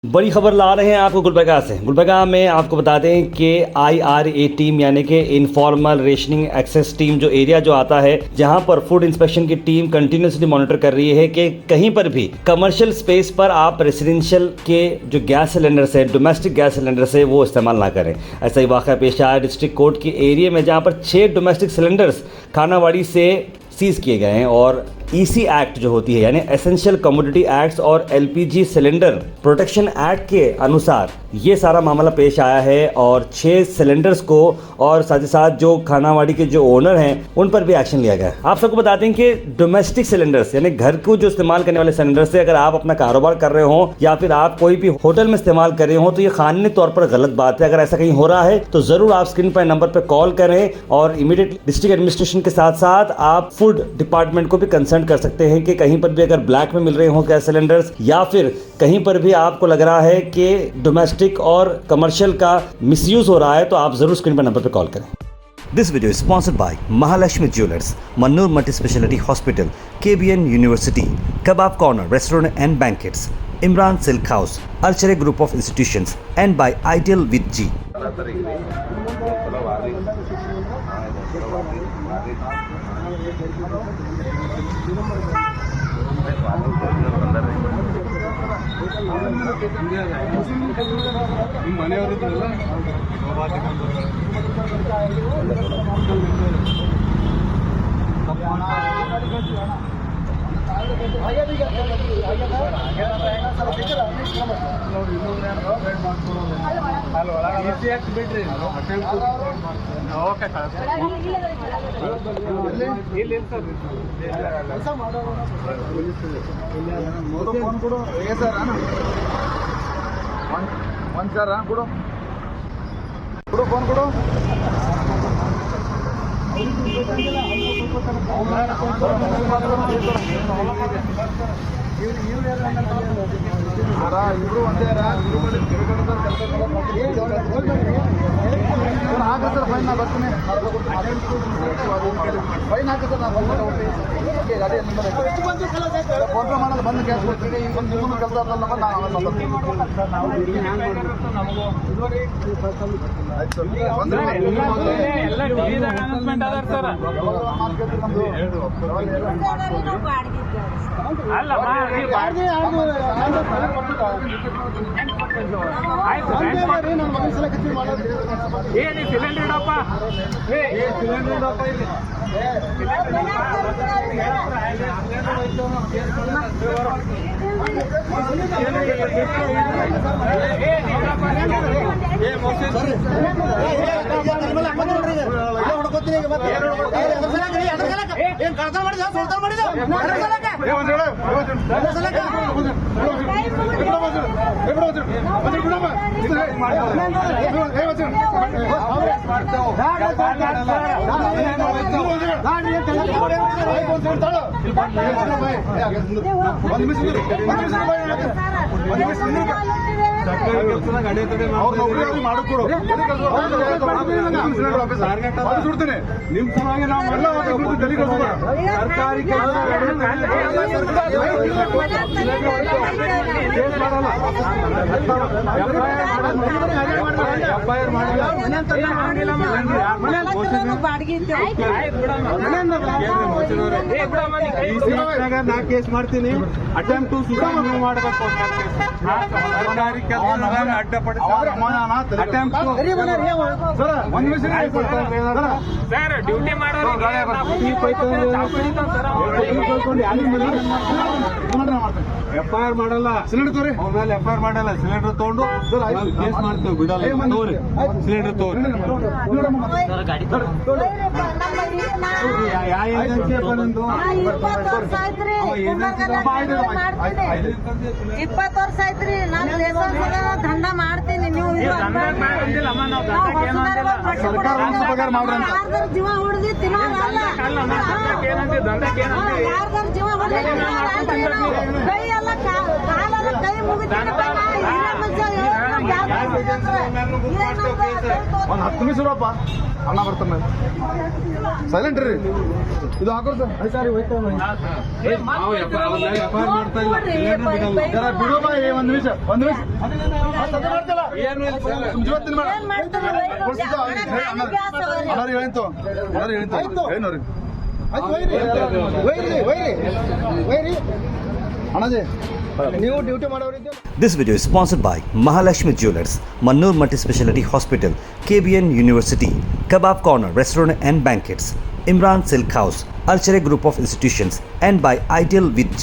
बड़ी खबर ला रहे हैं आपको गुलबर्गा से। गुलबर्गा में आपको बता दें कि IRA टीम यानी कि इनफॉर्मल रेशनिंग एक्सेस टीम जो एरिया जो आता है, जहां पर फूड इंस्पेक्शन की टीम कंटिन्यूसली मॉनिटर कर रही है कि कहीं पर भी कमर्शियल स्पेस पर आप रेसिडेंशियल के जो गैस सिलेंडर्स है, डोमेस्टिक गैस सिलेंडर्स है, वो इस्तेमाल ना करें। ऐसा ही वाक़या पेश आया डिस्ट्रिक्ट कोर्ट के एरिया में, जहाँ पर 6 डोमेस्टिक सिलेंडर्स खानावाड़ी से सीज़ किए गए हैं और EC एक्ट जो होती है यानी एसेंशियल कमोडिटी एक्ट्स और LPG सिलेंडर प्रोटेक्शन एक्ट के अनुसार ये सारा मामला पेश आया है और 6 सिलेंडर्स को और साथ ही साथ जो खानावाड़ी के जो ओनर हैं उन पर भी एक्शन लिया गया। आप सबको बता दें कि डोमेस्टिक सिलेंडर्स यानी घर को जो इस्तेमाल करने वाले सिलेंडर से अगर आप अपना कारोबार कर रहे हो या फिर आप कोई भी होटल में इस्तेमाल कर रहे हो तो ये कानूनी तौर पर गलत बात है। अगर ऐसा कहीं हो रहा है तो जरूर आप स्क्रीन पर नंबर पर कॉल करें और इमीडिएट डिस्ट्रिक्ट एडमिनिस्ट्रेशन के साथ साथ आप फूड डिपार्टमेंट को भी कंसर्न कर सकते हैं कि कहीं पर भी अगर ब्लैक में मिल रहे हो गैस सिलेंडर्स या फिर कहीं पर भी आपको लग रहा है कि डोमेस्टिक और कमर्शियल का मिसयूज हो रहा है तो आप जरूर स्क्रीन पर नंबर पर कॉल करें। This video is sponsored by Mahalakshmi jewellers, Mannur multi speciality hospital, KBN university, kebab corner restaurant and banquets, Imran silk house, अर्चरे group of institutions and by ideal with जी। ಕೇಸ್ ಮಾಡ್ತೀನಿ ಅಟೆಂಪ್ಟ್ ಟು ಸುಸೈಡ್ ನೀವು ಮಾಡಬೇಕು ಸರ್ಕಾರಿ ಕೆಲಸಗಳನ್ನು ಅಡ್ಡಪಡಿಸಿ ಸರ್ ಡ್ಯೂಟಿ ಮಾಡೋರು FIR ಮಾಡಲ್ಲ ಸಿಲಿಂಡರ್ ತೋರಿ ಅವ್ರ ಮೇಲೆ FIR ಮಾಡಲ್ಲ ಸಿಲಿಂಡರ್ ತಗೊಂಡು ಕೇಸ್ ಮಾಡ್ತೇವೆ ಬಿಡಲ್ಲ ತೋರಿ ಸಿಲಿಂಡರ್ ತೋರಿ ಯಾವ ಏಜೆನ್ಸಿ ಅಪ್ಪ ನಿಂದು 20 ವರ್ಷ ಆಯ್ತ್ರಿ ನಾನು ದಂಡ ಮಾಡ್ತೀನಿ ನೀವು ಸರ್ಕಾರ ಜೀವ ಹೊಡೆದಿ ತಿನ್ನೋದಲ್ಲ ಯಾರ್ದಾರ ಜೀವ ಹೊಡೆದಿ ಕೈ ಎಲ್ಲ ಕಾಲ ಕೈ ಮುಗಿದ ಬುಕ್ ಮಾಡ್ತೇವೆ ಕೇಸ್. ಒಂದು 10 ನಿಮಿಷ ಇರಪ್ಪ, ಅಣ್ಣ ಬರ್ತಾನೆ. ಸೈಲೆಂಟ್ ರೀ, ಇದು ಹಾಕೋರು ಸರ್. ಸರಿ ಹೋಯ್ತು ನಾವು ಎಫ್ಐಆರ್ ಮಾಡ್ತಾ ಇಲ್ಲ, ಸಿಲಿಂಡರ್ ಬಿಡಲ್ಲ. ಜರ ಬಿಡು ಬಾ, ಒಂದು ನಿಮಿಷ ಒಂದು ನಿಮಿಷ. ಏನು ಇಲ್ಲ ಸರ್. ಮುಂಜಾನೆ ಮಾಡ ಏನ್ ಮಾಡ್ತಾರೆ ಅಣ್ಣಾರು ಹೇಳಿಂತು ಏನೋರಿ ಆಯ್ತು ಒಯ್ರಿ ಅಣ್ಣಾಜಿ ನೀವು duty ಮಾಡೋರಿದ್ದೆ. This video is sponsored by Mahalakshmi Jewelers, Mannur Multi-Speciality Hospital, KBN University, Kebab Corner Restaurant and Banquets, Imran Silk House, Alchere Group of Institutions, and by Ideal with G.